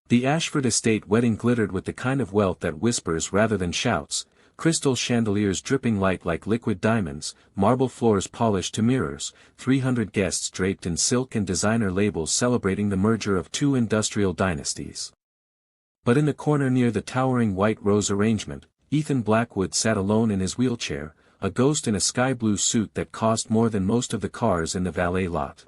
The Ashford estate wedding glittered with the kind of wealth that whispers rather than shouts, crystal chandeliers dripping light like liquid diamonds, marble floors polished to mirrors, 300 guests draped in silk and designer labels celebrating the merger of two industrial dynasties. But in the corner near the towering white rose arrangement, Ethan Blackwood sat alone in his wheelchair, a ghost in a sky blue suit that cost more than most of the cars in the valet lot.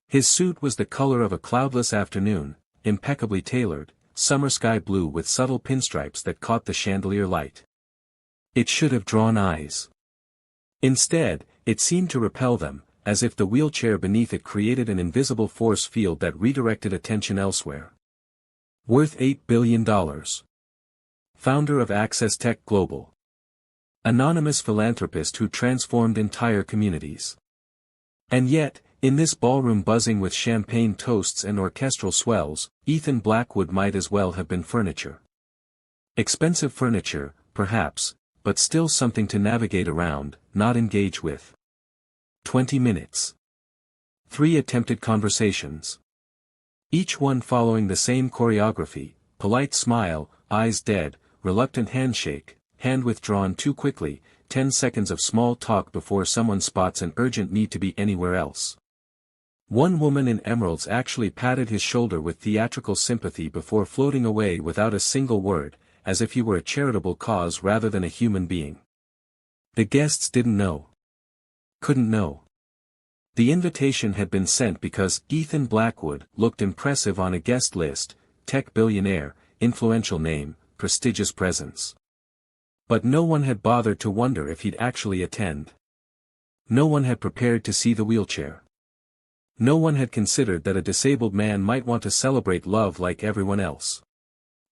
His suit was the color of a cloudless afternoon, impeccably tailored, summer sky blue with subtle pinstripes that caught the chandelier light. It should have drawn eyes. Instead, it seemed to repel them, as if the wheelchair beneath it created an invisible force field that redirected attention elsewhere. Worth $8 billion. Founder of Access Tech Global. Anonymous philanthropist who transformed entire communities. And yet, in this ballroom buzzing with champagne toasts and orchestral swells, Ethan Blackwood might as well have been furniture. Expensive furniture, perhaps, but still something to navigate around, not engage with. 20 minutes. 3 attempted conversations. Each one following the same choreography: polite smile, eyes dead, reluctant handshake, hand withdrawn too quickly, 10 seconds of small talk before someone spots an urgent need to be anywhere else. One woman in emeralds actually patted his shoulder with theatrical sympathy before floating away without a single word, as if he were a charitable cause rather than a human being. The guests didn't know. Couldn't know. The invitation had been sent because Ethan Blackwood looked impressive on a guest list, tech billionaire, influential name, prestigious presence. But no one had bothered to wonder if he'd actually attend. No one had prepared to see the wheelchair. No one had considered that a disabled man might want to celebrate love like everyone else.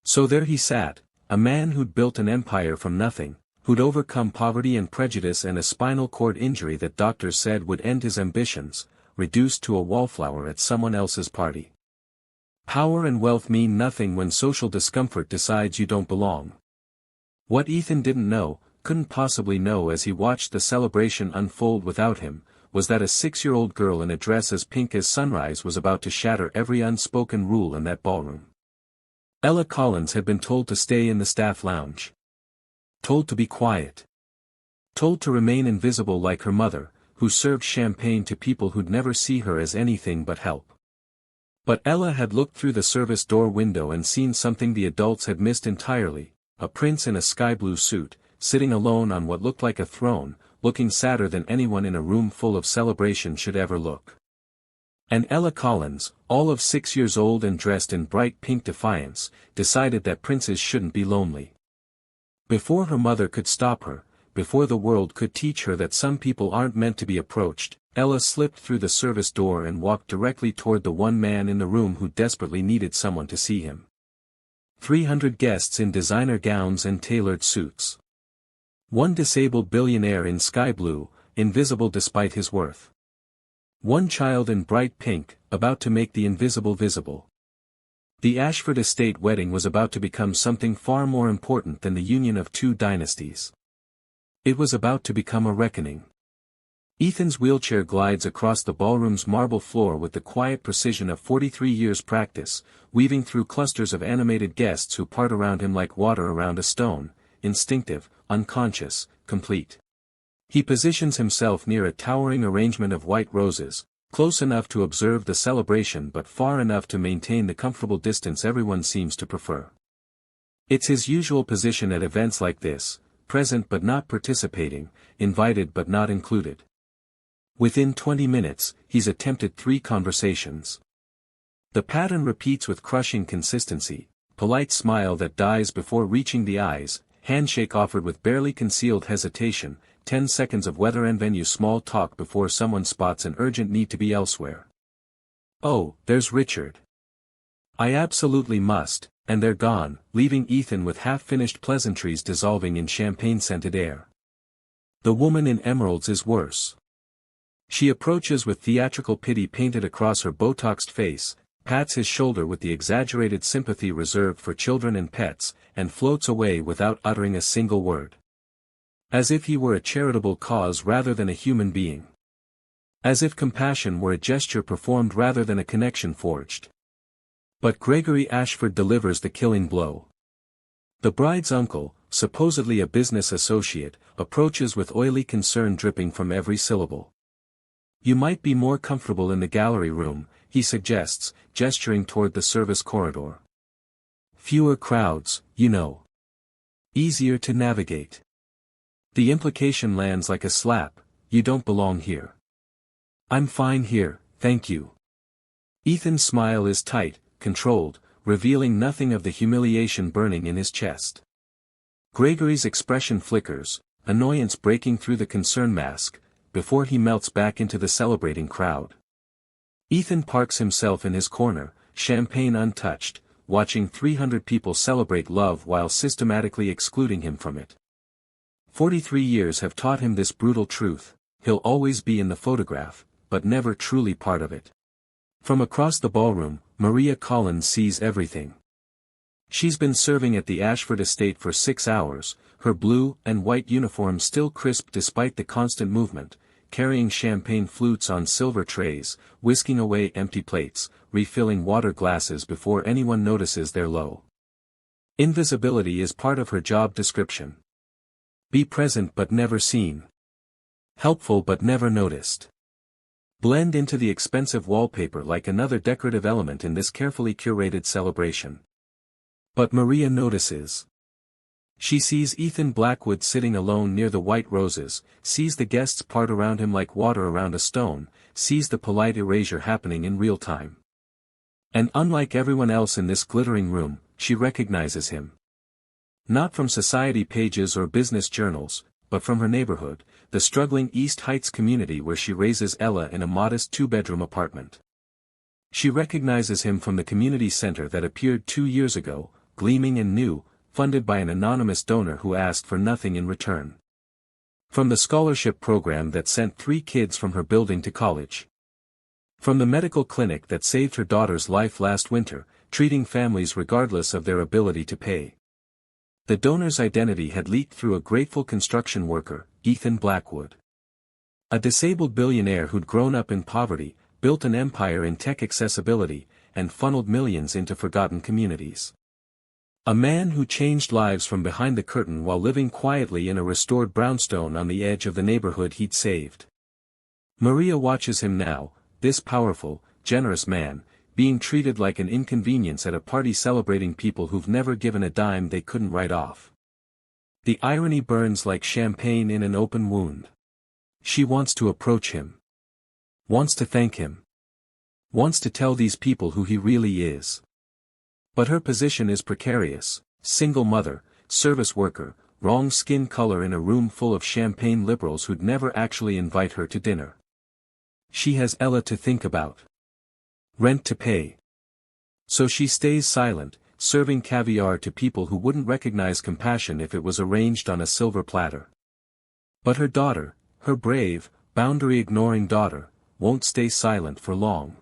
So there he sat, a man who'd built an empire from nothing, who'd overcome poverty and prejudice and a spinal cord injury that doctors said would end his ambitions, reduced to a wallflower at someone else's party. Power and wealth mean nothing when social discomfort decides you don't belong. What Ethan didn't know, couldn't possibly know as he watched the celebration unfold without him, was that a 6-year-old girl in a dress as pink as sunrise was about to shatter every unspoken rule in that ballroom. Ella Collins had been told to stay in the staff lounge. Told to be quiet. Told to remain invisible like her mother, who served champagne to people who'd never see her as anything but help. But Ella had looked through the service door window and seen something the adults had missed entirely: a prince in a sky blue suit, sitting alone on what looked like a throne, looking sadder than anyone in a room full of celebration should ever look. And Ella Collins, all of 6 years old and dressed in bright pink defiance, decided that princes shouldn't be lonely. Before her mother could stop her, before the world could teach her that some people aren't meant to be approached, Ella slipped through the service door and walked directly toward the one man in the room who desperately needed someone to see him. 300 guests in designer gowns and tailored suits. One disabled billionaire in sky blue, invisible despite his worth. One child in bright pink, about to make the invisible visible. The Ashford estate wedding was about to become something far more important than the union of two dynasties. It was about to become a reckoning. Ethan's wheelchair glides across the ballroom's marble floor with the quiet precision of 43 years' practice, weaving through clusters of animated guests who part around him like water around a stone, instinctive, unconscious, complete. He positions himself near a towering arrangement of white roses, close enough to observe the celebration but far enough to maintain the comfortable distance everyone seems to prefer. It's his usual position at events like this: present but not participating, invited but not included. Within 20 minutes, he's attempted 3 conversations. The pattern repeats with crushing consistency: polite smile that dies before reaching the eyes, handshake offered with barely concealed hesitation, 10 seconds of weather and venue small talk before someone spots an urgent need to be elsewhere. Oh, there's Richard. I absolutely must, and they're gone, leaving Ethan with half-finished pleasantries dissolving in champagne-scented air. The woman in emeralds is worse. She approaches with theatrical pity painted across her Botoxed face, pats his shoulder with the exaggerated sympathy reserved for children and pets, and floats away without uttering a single word. As if he were a charitable cause rather than a human being. As if compassion were a gesture performed rather than a connection forged. But Gregory Ashford delivers the killing blow. The bride's uncle, supposedly a business associate, approaches with oily concern dripping from every syllable. "You might be more comfortable in the gallery room," he suggests, gesturing toward the service corridor. "Fewer crowds, you know. Easier to navigate." The implication lands like a slap: "You don't belong here." "I'm fine here, thank you." Ethan's smile is tight, controlled, revealing nothing of the humiliation burning in his chest. Gregory's expression flickers, annoyance breaking through the concern mask, before he melts back into the celebrating crowd. Ethan parks himself in his corner, champagne untouched, watching 300 people celebrate love while systematically excluding him from it. 43 years have taught him this brutal truth: he'll always be in the photograph, but never truly part of it. From across the ballroom, Maria Collins sees everything. She's been serving at the Ashford estate for 6 hours, her blue and white uniform still crisp despite the constant movement, carrying champagne flutes on silver trays, whisking away empty plates, refilling water glasses before anyone notices they're low. Invisibility is part of her job description. Be present but never seen. Helpful but never noticed. Blend into the expensive wallpaper like another decorative element in this carefully curated celebration. But Maria notices. She sees Ethan Blackwood sitting alone near the white roses, sees the guests part around him like water around a stone, sees the polite erasure happening in real time. And unlike everyone else in this glittering room, she recognizes him. Not from society pages or business journals, but from her neighborhood, the struggling East Heights community where she raises Ella in a modest 2-bedroom apartment. She recognizes him from the community center that appeared 2 years ago, gleaming and new, funded by an anonymous donor who asked for nothing in return. From the scholarship program that sent 3 kids from her building to college. From the medical clinic that saved her daughter's life last winter, treating families regardless of their ability to pay. The donor's identity had leaked through a grateful construction worker, Ethan Blackwood. A disabled billionaire who'd grown up in poverty, built an empire in tech accessibility, and funneled millions into forgotten communities. A man who changed lives from behind the curtain while living quietly in a restored brownstone on the edge of the neighborhood he'd saved. Maria watches him now, this powerful, generous man, being treated like an inconvenience at a party celebrating people who've never given a dime they couldn't write off. The irony burns like champagne in an open wound. She wants to approach him. Wants to thank him. Wants to tell these people who he really is. But her position is precarious: single mother, service worker, wrong skin color in a room full of champagne liberals who'd never actually invite her to dinner. She has Ella to think about. Rent to pay. So she stays silent, serving caviar to people who wouldn't recognize compassion if it was arranged on a silver platter. But her daughter, her brave, boundary-ignoring daughter, won't stay silent for long.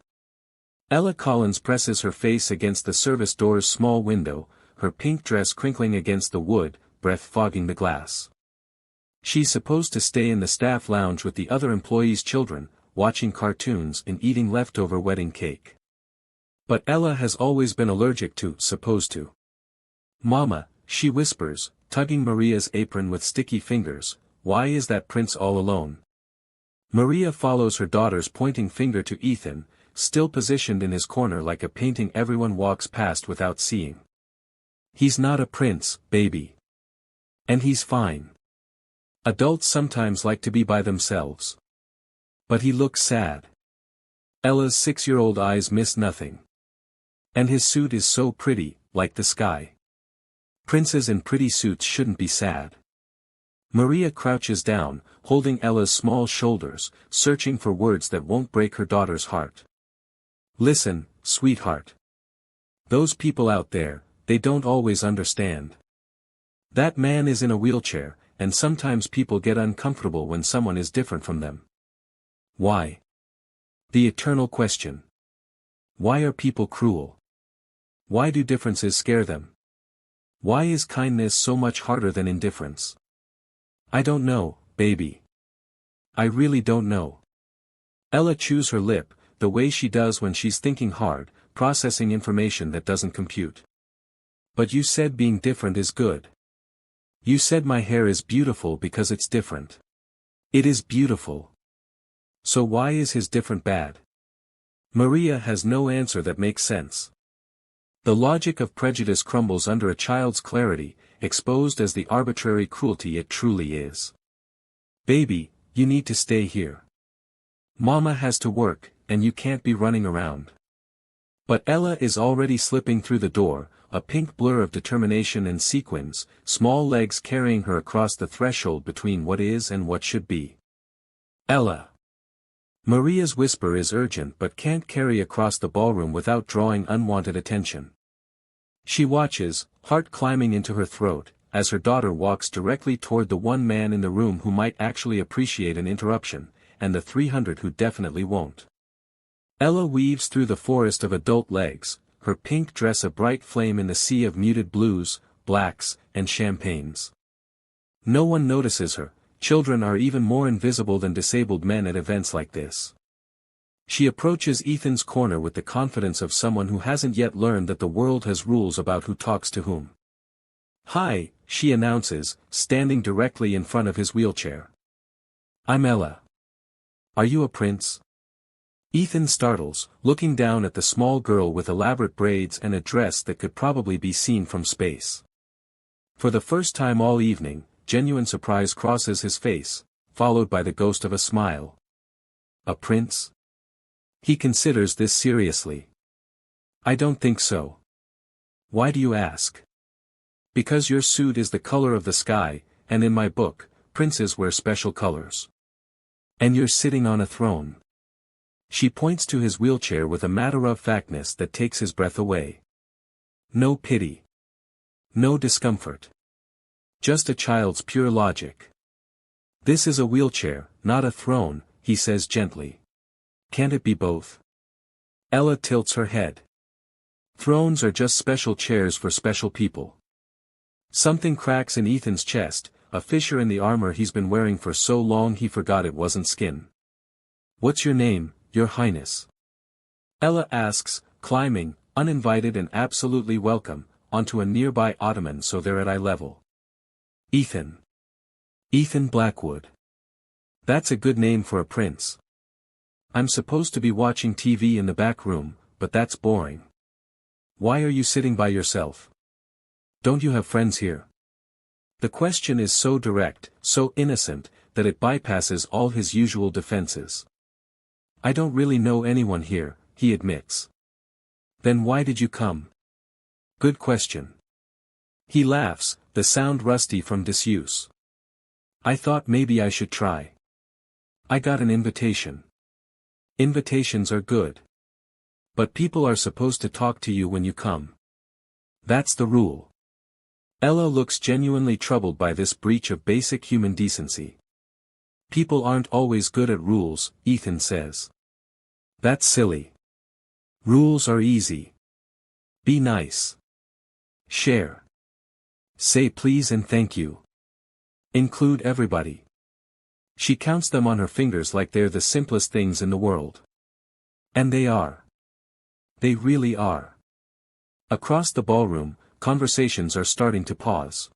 Ella Collins presses her face against the service door's small window, her pink dress crinkling against the wood, breath fogging the glass. She's supposed to stay in the staff lounge with the other employees' children, watching cartoons and eating leftover wedding cake. But Ella has always been allergic to supposed to. "Mama," she whispers, tugging Maria's apron with sticky fingers, "why is that prince all alone?" Maria follows her daughter's pointing finger to Ethan, still positioned in his corner like a painting everyone walks past without seeing. "He's not a prince, baby. And he's fine. Adults sometimes like to be by themselves. But he looks sad." Ella's 6-year-old eyes miss nothing. "And his suit is so pretty, like the sky. Princes in pretty suits shouldn't be sad." Maria crouches down, holding Ella's small shoulders, searching for words that won't break her daughter's heart. "Listen, sweetheart. Those people out there, they don't always understand. That man is in a wheelchair, and sometimes people get uncomfortable when someone is different from them. Why? The eternal question. Why are people cruel? Why do differences scare them? Why is kindness so much harder than indifference? I don't know, baby. I really don't know." Ella chews her lip, the way she does when she's thinking hard, processing information that doesn't compute. But you said being different is good. You said my hair is beautiful because it's different. It is beautiful. So why is his different bad? Maria has no answer that makes sense. The logic of prejudice crumbles under a child's clarity, exposed as the arbitrary cruelty it truly is. Baby, you need to stay here. Mama has to work, and you can't be running around. But Ella is already slipping through the door, a pink blur of determination and sequins, small legs carrying her across the threshold between what is and what should be. Ella. Maria's whisper is urgent but can't carry across the ballroom without drawing unwanted attention. She watches, heart climbing into her throat, as her daughter walks directly toward the one man in the room who might actually appreciate an interruption, and the 300 who definitely won't. Ella weaves through the forest of adult legs, her pink dress a bright flame in the sea of muted blues, blacks, and champagnes. No one notices her. Children are even more invisible than disabled men at events like this. She approaches Ethan's corner with the confidence of someone who hasn't yet learned that the world has rules about who talks to whom. "Hi," she announces, standing directly in front of his wheelchair. "I'm Ella. Are you a prince?" Ethan startles, looking down at the small girl with elaborate braids and a dress that could probably be seen from space. For the first time all evening, genuine surprise crosses his face, followed by the ghost of a smile. A prince? He considers this seriously. "I don't think so." "Why do you ask?" "Because your suit is the color of the sky, and in my book, princes wear special colors. And you're sitting on a throne." She points to his wheelchair with a matter-of-factness that takes his breath away. No pity. No discomfort. Just a child's pure logic. "This is a wheelchair, not a throne," he says gently. "Can't it be both?" Ella tilts her head. "Thrones are just special chairs for special people." Something cracks in Ethan's chest, a fissure in the armor he's been wearing for so long he forgot it wasn't skin. "What's your name, Your Highness?" Ella asks, climbing, uninvited and absolutely welcome, onto a nearby ottoman so they're at eye level. "Ethan. Ethan Blackwood. That's a good name for a prince. I'm supposed to be watching TV in the back room, but that's boring. Why are you sitting by yourself? Don't you have friends here?" The question is so direct, so innocent, that it bypasses all his usual defenses. "I don't really know anyone here," he admits. "Then why did you come?" "Good question." He laughs, the sound rusty from disuse. "I thought maybe I should try. I got an invitation." "Invitations are good. But people are supposed to talk to you when you come. That's the rule." Ella looks genuinely troubled by this breach of basic human decency. "People aren't always good at rules," Ethan says. "That's silly. Rules are easy. Be nice. Share. Say please and thank you. Include everybody." She counts them on her fingers like they're the simplest things in the world. And they are. They really are. Across the ballroom, conversations are starting to pause.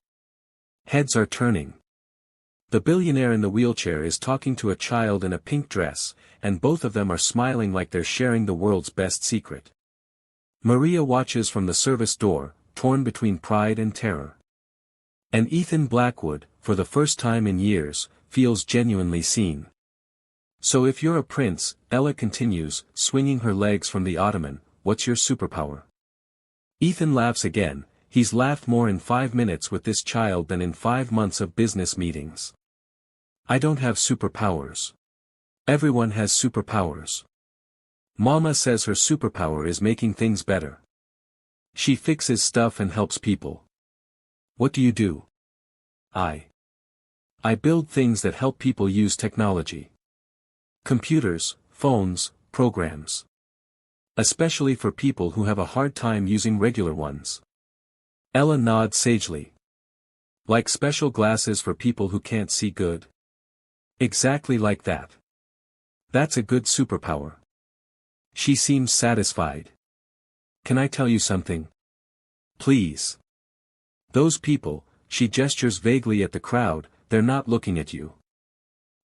Heads are turning. The billionaire in the wheelchair is talking to a child in a pink dress, and both of them are smiling like they're sharing the world's best secret. Maria watches from the service door, torn between pride and terror. And Ethan Blackwood, for the first time in years, feels genuinely seen. "So if you're a prince," Ella continues, swinging her legs from the ottoman, "what's your superpower?" Ethan laughs again. He's laughed more in 5 minutes with this child than in 5 months of business meetings. "I don't have superpowers. Everyone has superpowers. Mama says her superpower is making things better. She fixes stuff and helps people." "What do you do?" I build things that help people use technology. Computers, phones, programs. Especially for people who have a hard time using regular ones." Ella nods sagely. "Like special glasses for people who can't see good?" "Exactly like that. That's a good superpower." She seems satisfied. Can I tell you something? Please. Those people, she gestures vaguely at the crowd, they're not looking at you.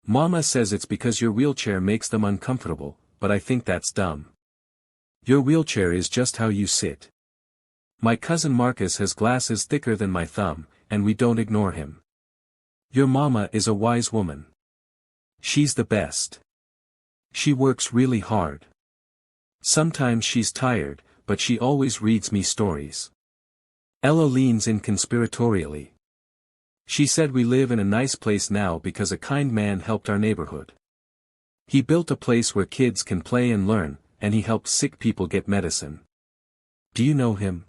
Mama says it's because your wheelchair makes them uncomfortable, but I think that's dumb. Your wheelchair is just how you sit. My cousin Marcus has glasses thicker than my thumb, and we don't ignore him. Your mama is a wise woman. She's the best. She works really hard. Sometimes she's tired, but she always reads me stories. Ella leans in conspiratorially. She said we live in a nice place now because a kind man helped our neighborhood. He built a place where kids can play and learn, and he helped sick people get medicine. Do you know him?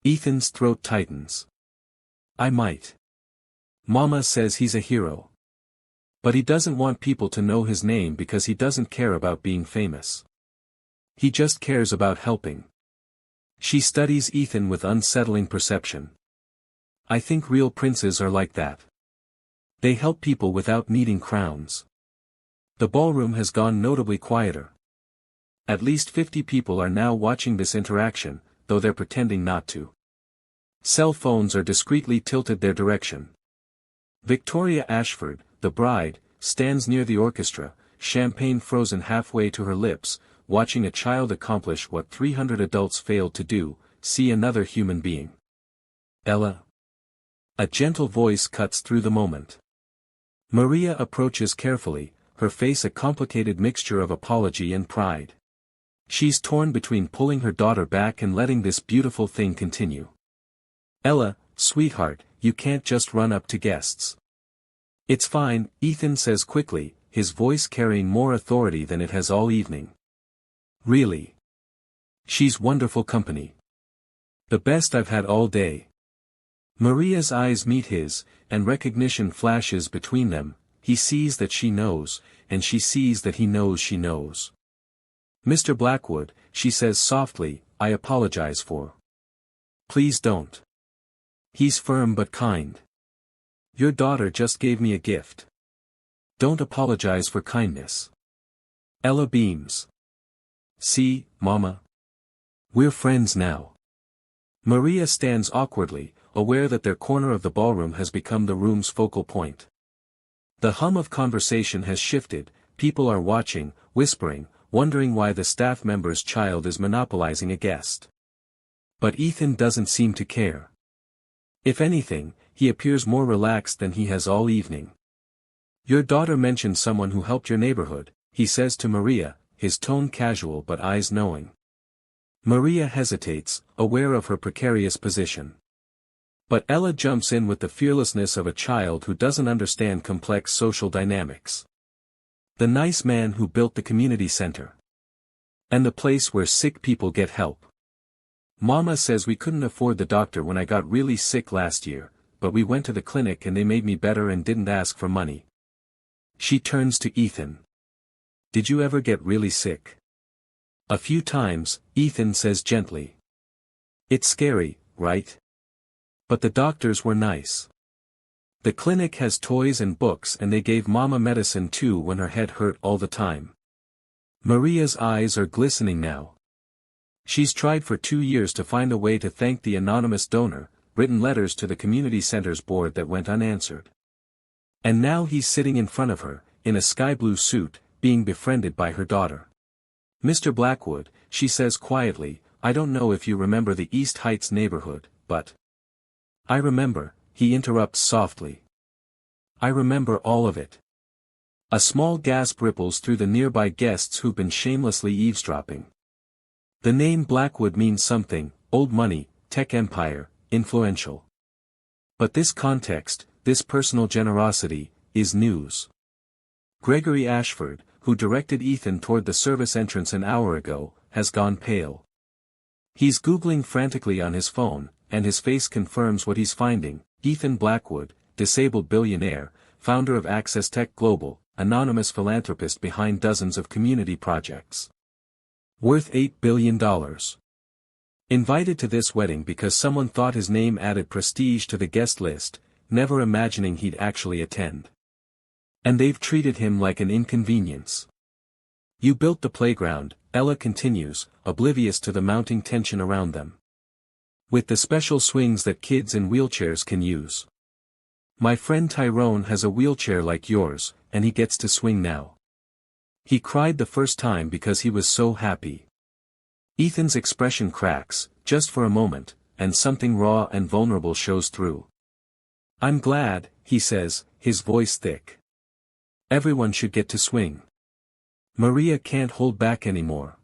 Ethan's throat tightens. I might. Mama says he's a hero. But he doesn't want people to know his name because he doesn't care about being famous. He just cares about helping. She studies Ethan with unsettling perception. I think real princes are like that. They help people without needing crowns. The ballroom has gone notably quieter. At least 50 people are now watching this interaction, though they're pretending not to. Cell phones are discreetly tilted their direction. Victoria Ashford, the bride, stands near the orchestra, champagne frozen halfway to her lips, watching a child accomplish what 300 adults failed to do, see another human being. Ella. A gentle voice cuts through the moment. Maria approaches carefully, her face a complicated mixture of apology and pride. She's torn between pulling her daughter back and letting this beautiful thing continue. Ella, sweetheart, you can't just run up to guests. It's fine, Ethan says quickly, his voice carrying more authority than it has all evening. Really? She's wonderful company. The best I've had all day. Maria's eyes meet his, and recognition flashes between them. He sees that she knows, and she sees that he knows she knows. Mr. Blackwood, she says softly, I apologize for. Please don't. He's firm but kind. Your daughter just gave me a gift. Don't apologize for kindness. Ella beams. See, Mama. We're friends now. Maria stands awkwardly, aware that their corner of the ballroom has become the room's focal point. The hum of conversation has shifted, people are watching, whispering, wondering why the staff member's child is monopolizing a guest. But Ethan doesn't seem to care. If anything, he appears more relaxed than he has all evening. Your daughter mentioned someone who helped your neighborhood, he says to Maria, his tone casual but eyes knowing. Maria hesitates, aware of her precarious position. But Ella jumps in with the fearlessness of a child who doesn't understand complex social dynamics. The nice man who built the community center. And the place where sick people get help. Mama says we couldn't afford the doctor when I got really sick last year, but we went to the clinic and they made me better and didn't ask for money. She turns to Ethan. Did you ever get really sick? A few times, Ethan says gently. It's scary, right? But the doctors were nice. The clinic has toys and books and they gave Mama medicine too when her head hurt all the time. Maria's eyes are glistening now. She's tried for 2 years to find a way to thank the anonymous donor, written letters to the community center's board that went unanswered. And now he's sitting in front of her, in a sky blue suit, being befriended by her daughter. Mr. Blackwood, she says quietly, I don't know if you remember the East Heights neighborhood, but... I remember, he interrupts softly. I remember all of it. A small gasp ripples through the nearby guests who've been shamelessly eavesdropping. The name Blackwood means something, old money, tech empire, influential. But this context, this personal generosity, is news. Gregory Ashford, who directed Ethan toward the service entrance an hour ago, has gone pale. He's Googling frantically on his phone, and his face confirms what he's finding. Ethan Blackwood, disabled billionaire, founder of Access Tech Global, anonymous philanthropist behind dozens of community projects. Worth $8 billion. Invited to this wedding because someone thought his name added prestige to the guest list, never imagining he'd actually attend. And they've treated him like an inconvenience. You built the playground, Ella continues, oblivious to the mounting tension around them. With the special swings that kids in wheelchairs can use. My friend Tyrone has a wheelchair like yours, and he gets to swing now. He cried the first time because he was so happy. Ethan's expression cracks, just for a moment, and something raw and vulnerable shows through. I'm glad, he says, his voice thick. Everyone should get to swing. Maria can't hold back anymore.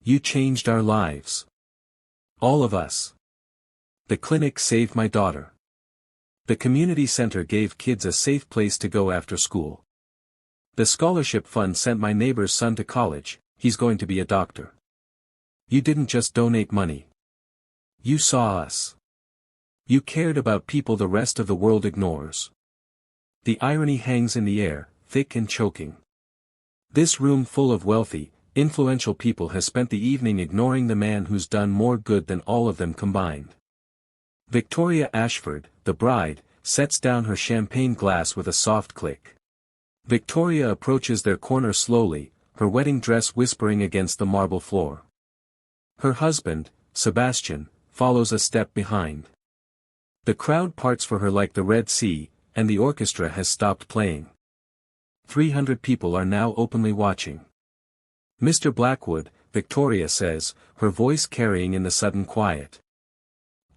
You changed our lives. All of us. The clinic saved my daughter. The community center gave kids a safe place to go after school. The scholarship fund sent my neighbor's son to college, he's going to be a doctor. You didn't just donate money. You saw us. You cared about people the rest of the world ignores. The irony hangs in the air, thick and choking. This room full of wealthy, influential people has spent the evening ignoring the man who's done more good than all of them combined. Victoria Ashford, the bride, sets down her champagne glass with a soft click. Victoria approaches their corner slowly, her wedding dress whispering against the marble floor. Her husband, Sebastian, follows a step behind. The crowd parts for her like the Red Sea, and the orchestra has stopped playing. 300 people are now openly watching. Mr. Blackwood, Victoria says, her voice carrying in the sudden quiet.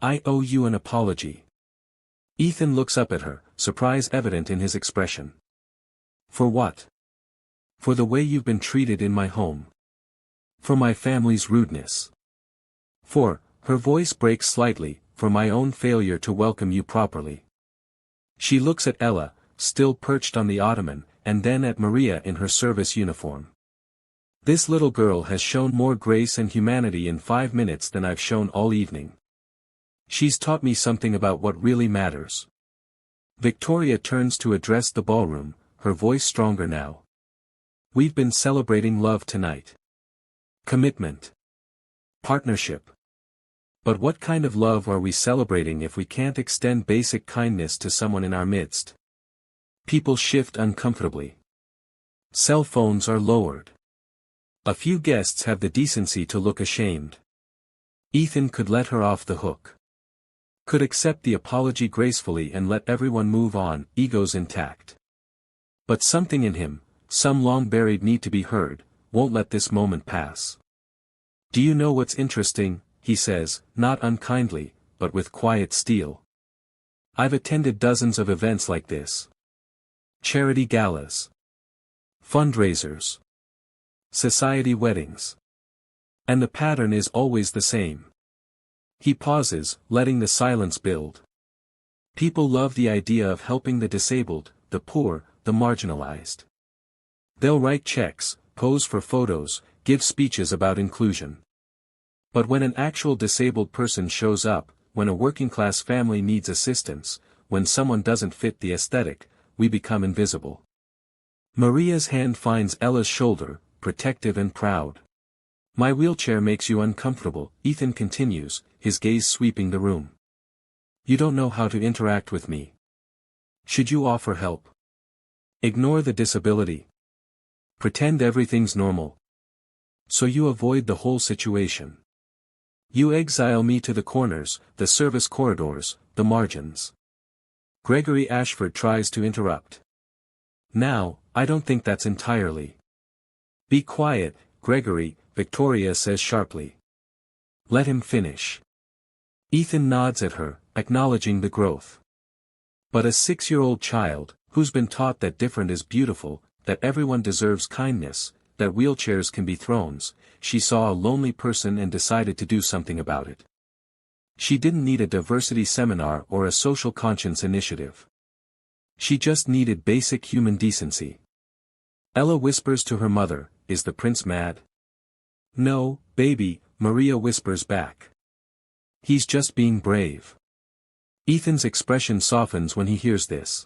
I owe you an apology. Ethan looks up at her, surprise evident in his expression. For what? For the way you've been treated in my home. For my family's rudeness. Her voice breaks slightly, for my own failure to welcome you properly. She looks at Ella, still perched on the ottoman, and then at Maria in her service uniform. This little girl has shown more grace and humanity in 5 minutes than I've shown all evening. She's taught me something about what really matters. Victoria turns to address the ballroom, her voice stronger now. We've been celebrating love tonight. Commitment. Partnership. But what kind of love are we celebrating if we can't extend basic kindness to someone in our midst? People shift uncomfortably. Cell phones are lowered. A few guests have the decency to look ashamed. Ethan could let her off the hook. Could accept the apology gracefully and let everyone move on, egos intact. But something in him, some long-buried need to be heard, won't let this moment pass. Do you know what's interesting, he says, not unkindly, but with quiet steel. I've attended dozens of events like this. Charity galas. Fundraisers. Society weddings. And the pattern is always the same. He pauses, letting the silence build. People love the idea of helping the disabled, the poor, the marginalized. They'll write checks, pose for photos, give speeches about inclusion. But when an actual disabled person shows up, when a working-class family needs assistance, when someone doesn't fit the aesthetic, we become invisible. Maria's hand finds Ella's shoulder, protective and proud. My wheelchair makes you uncomfortable, Ethan continues, his gaze sweeping the room. You don't know how to interact with me. Should you offer help? Ignore the disability. Pretend everything's normal. So you avoid the whole situation. You exile me to the corners, the service corridors, the margins. Gregory Ashford tries to interrupt. Now, I don't think that's entirely. Be quiet, Gregory, Victoria says sharply. Let him finish. Ethan nods at her, acknowledging the growth. But a 6-year-old child, who's been taught that different is beautiful, that everyone deserves kindness, that wheelchairs can be thrones, she saw a lonely person and decided to do something about it. She didn't need a diversity seminar or a social conscience initiative. She just needed basic human decency. Ella whispers to her mother, is the prince mad? No, baby, Maria whispers back. He's just being brave. Ethan's expression softens when he hears this.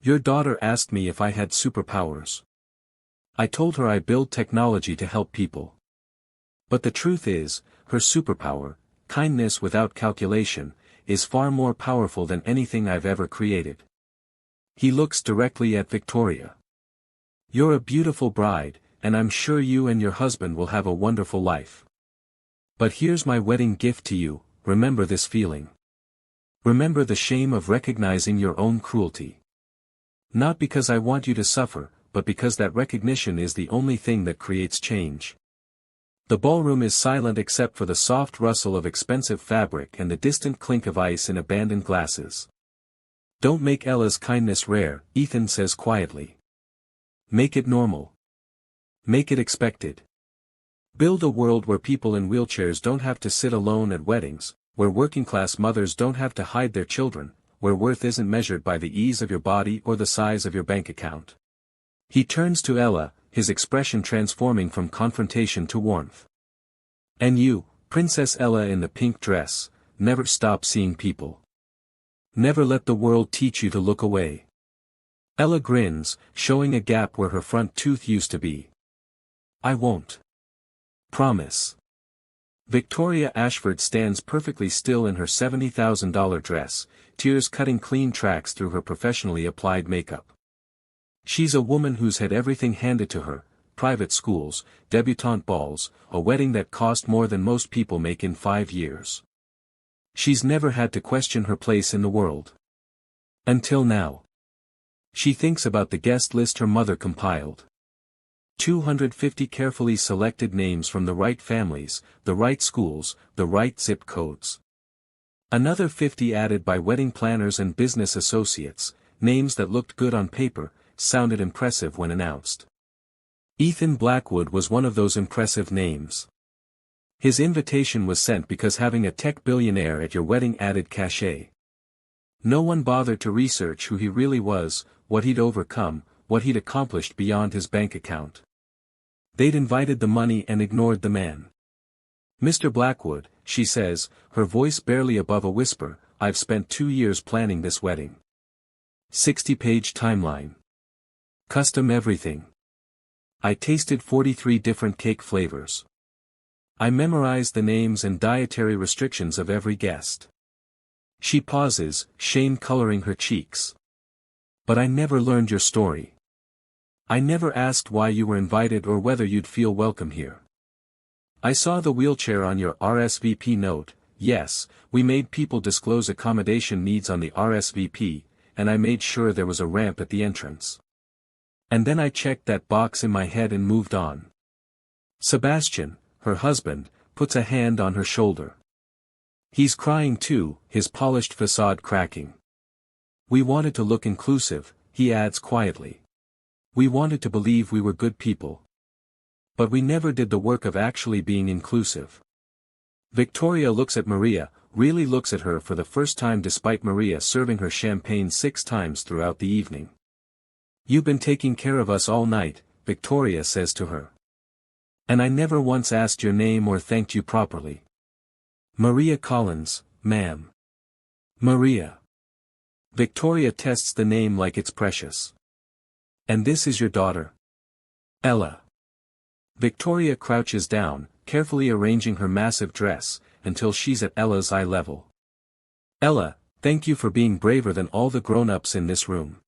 Your daughter asked me if I had superpowers. I told her I build technology to help people. But the truth is, her superpower, kindness without calculation, is far more powerful than anything I've ever created. He looks directly at Victoria. You're a beautiful bride, and I'm sure you and your husband will have a wonderful life. But here's my wedding gift to you, remember this feeling. Remember the shame of recognizing your own cruelty. Not because I want you to suffer, but because that recognition is the only thing that creates change. The ballroom is silent except for the soft rustle of expensive fabric and the distant clink of ice in abandoned glasses. Don't make Ella's kindness rare, Ethan says quietly. Make it normal. Make it expected. Build a world where people in wheelchairs don't have to sit alone at weddings, where working-class mothers don't have to hide their children, where worth isn't measured by the ease of your body or the size of your bank account. He turns to Ella, his expression transforming from confrontation to warmth. And you, Princess Ella in the pink dress, never stop seeing people. Never let the world teach you to look away. Ella grins, showing a gap where her front tooth used to be. I won't. Promise. Victoria Ashford stands perfectly still in her $70,000 dress, tears cutting clean tracks through her professionally applied makeup. She's a woman who's had everything handed to her, private schools, debutante balls, a wedding that cost more than most people make in 5 years. She's never had to question her place in the world. Until now. She thinks about the guest list her mother compiled. 250 carefully selected names from the right families, the right schools, the right zip codes. Another 50 added by wedding planners and business associates, names that looked good on paper, sounded impressive when announced. Ethan Blackwood was one of those impressive names. His invitation was sent because having a tech billionaire at your wedding added cachet. No one bothered to research who he really was, what he'd overcome, what he'd accomplished beyond his bank account. They'd invited the money and ignored the man. Mr. Blackwood, she says, her voice barely above a whisper, I've spent 2 years planning this wedding. 60-page timeline. Custom everything. I tasted 43 different cake flavors. I memorized the names and dietary restrictions of every guest. She pauses, shame coloring her cheeks. But I never learned your story. I never asked why you were invited or whether you'd feel welcome here. I saw the wheelchair on your RSVP note. Yes, we made people disclose accommodation needs on the RSVP, and I made sure there was a ramp at the entrance. And then I checked that box in my head and moved on. Sebastian, her husband, puts a hand on her shoulder. He's crying too, his polished facade cracking. We wanted to look inclusive, he adds quietly. We wanted to believe we were good people. But we never did the work of actually being inclusive. Victoria looks at Maria, really looks at her for the first time despite Maria serving her champagne 6 times throughout the evening. You've been taking care of us all night, Victoria says to her. And I never once asked your name or thanked you properly. Maria Collins, ma'am. Maria. Victoria tests the name like it's precious. And this is your daughter? Ella. Victoria crouches down, carefully arranging her massive dress, until she's at Ella's eye level. Ella, thank you for being braver than all the grown-ups in this room.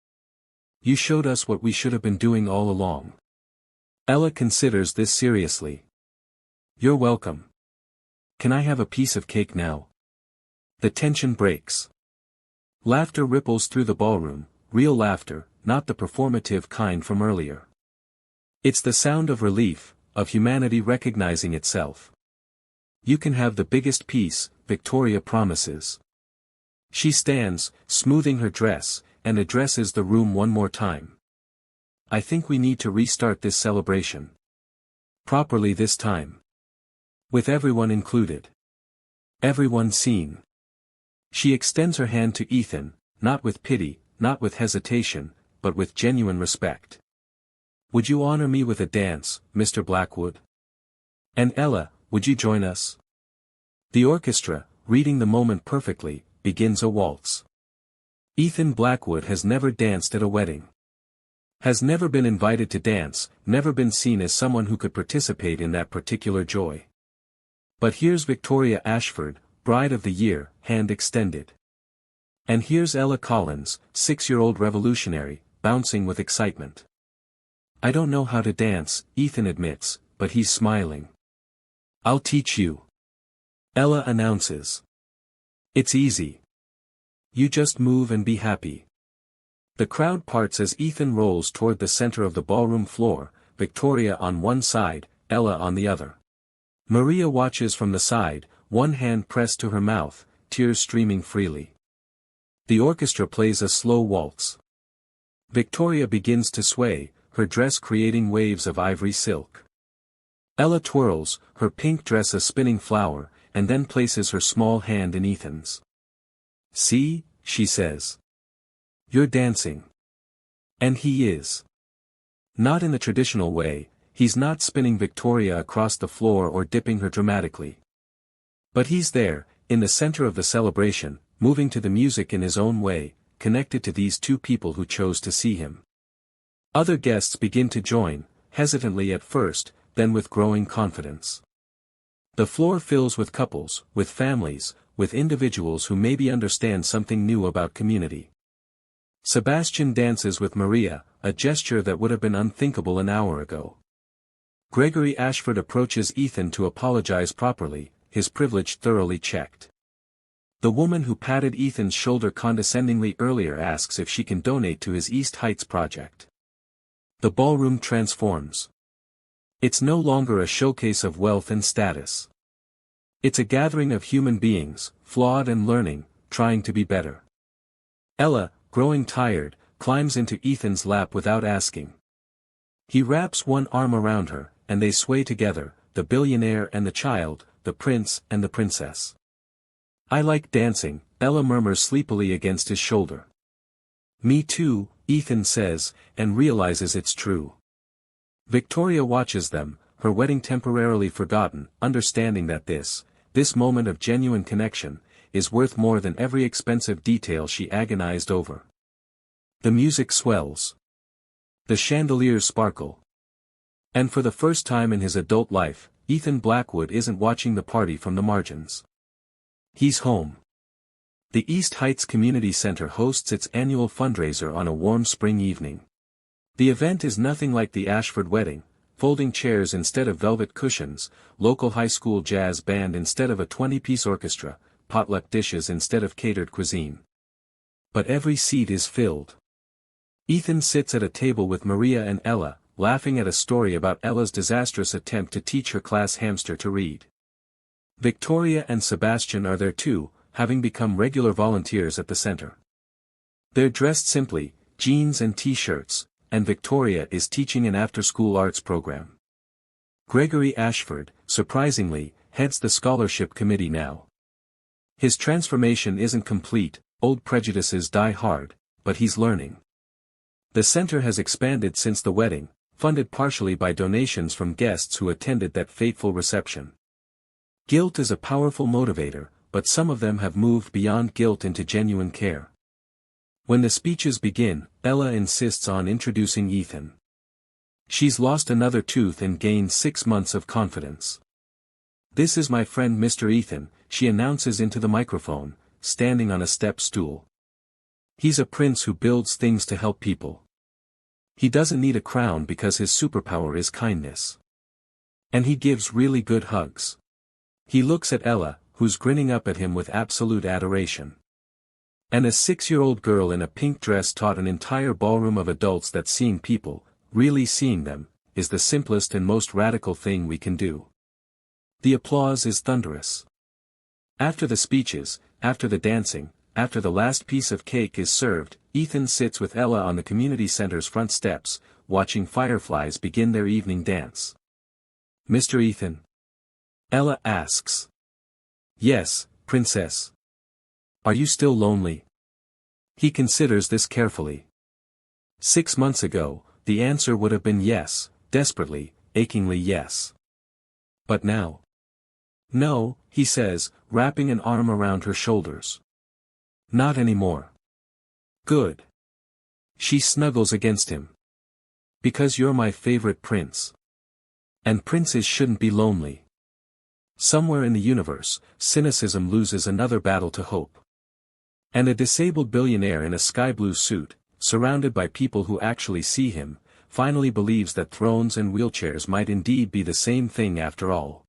You showed us what we should have been doing all along. Ella considers this seriously. You're welcome. Can I have a piece of cake now? The tension breaks. Laughter ripples through the ballroom, real laughter, not the performative kind from earlier. It's the sound of relief, of humanity recognizing itself. You can have the biggest piece, Victoria promises. She stands, smoothing her dress, and addresses the room one more time. I think we need to restart this celebration. Properly this time. With everyone included. Everyone seen. She extends her hand to Ethan, not with pity, not with hesitation, but with genuine respect. Would you honor me with a dance, Mr. Blackwood? And Ella, would you join us? The orchestra, reading the moment perfectly, begins a waltz. Ethan Blackwood has never danced at a wedding. Has never been invited to dance, never been seen as someone who could participate in that particular joy. But here's Victoria Ashford, Bride of the Year, hand extended. And here's Ella Collins, 6-year-old revolutionary, bouncing with excitement. I don't know how to dance, Ethan admits, but he's smiling. I'll teach you. Ella announces. It's easy. You just move and be happy. The crowd parts as Ethan rolls toward the center of the ballroom floor, Victoria on one side, Ella on the other. Maria watches from the side, one hand pressed to her mouth, tears streaming freely. The orchestra plays a slow waltz. Victoria begins to sway, her dress creating waves of ivory silk. Ella twirls, her pink dress a spinning flower, and then places her small hand in Ethan's. See, she says. You're dancing. And he is. Not in the traditional way, he's not spinning Victoria across the floor or dipping her dramatically. But he's there, in the center of the celebration, moving to the music in his own way, connected to these two people who chose to see him. Other guests begin to join, hesitantly at first, then with growing confidence. The floor fills with couples, with families, with individuals who maybe understand something new about community. Sebastian dances with Maria, a gesture that would have been unthinkable an hour ago. Gregory Ashford approaches Ethan to apologize properly, his privilege thoroughly checked. The woman who patted Ethan's shoulder condescendingly earlier asks if she can donate to his East Heights project. The ballroom transforms. It's no longer a showcase of wealth and status. It's a gathering of human beings, flawed and learning, trying to be better. Ella, growing tired, climbs into Ethan's lap without asking. He wraps one arm around her, and they sway together, the billionaire and the child, the prince and the princess. I like dancing, Ella murmurs sleepily against his shoulder. Me too, Ethan says, and realizes it's true. Victoria watches them, her wedding temporarily forgotten, understanding that this moment of genuine connection, is worth more than every expensive detail she agonized over. The music swells. The chandeliers sparkle. And for the first time in his adult life, Ethan Blackwood isn't watching the party from the margins. He's home. The East Heights Community Center hosts its annual fundraiser on a warm spring evening. The event is nothing like the Ashford wedding, folding chairs instead of velvet cushions, local high school jazz band instead of a 20-piece orchestra, potluck dishes instead of catered cuisine. But every seat is filled. Ethan sits at a table with Maria and Ella, laughing at a story about Ella's disastrous attempt to teach her class hamster to read. Victoria and Sebastian are there too, having become regular volunteers at the center. They're dressed simply, jeans and t-shirts, and Victoria is teaching an after-school arts program. Gregory Ashford, surprisingly, heads the scholarship committee now. His transformation isn't complete, old prejudices die hard, but he's learning. The center has expanded since the wedding, funded partially by donations from guests who attended that fateful reception. Guilt is a powerful motivator, but some of them have moved beyond guilt into genuine care. When the speeches begin, Ella insists on introducing Ethan. She's lost another tooth and gained 6 months of confidence. This is my friend Mr. Ethan, she announces into the microphone, standing on a step stool. He's a prince who builds things to help people. He doesn't need a crown because his superpower is kindness. And he gives really good hugs. He looks at Ella, who's grinning up at him with absolute adoration. And a 6-year-old girl in a pink dress taught an entire ballroom of adults that seeing people, really seeing them, is the simplest and most radical thing we can do. The applause is thunderous. After the speeches, after the dancing, after the last piece of cake is served, Ethan sits with Ella on the community center's front steps, watching fireflies begin their evening dance. Mr. Ethan? Ella asks. Yes, princess. Are you still lonely? He considers this carefully. 6 months ago, the answer would have been yes, desperately, achingly yes. But now? No, he says, wrapping an arm around her shoulders. Not anymore. Good. She snuggles against him. Because you're my favorite prince. And princes shouldn't be lonely. Somewhere in the universe, cynicism loses another battle to hope. And a disabled billionaire in a sky blue suit, surrounded by people who actually see him, finally believes that thrones and wheelchairs might indeed be the same thing after all.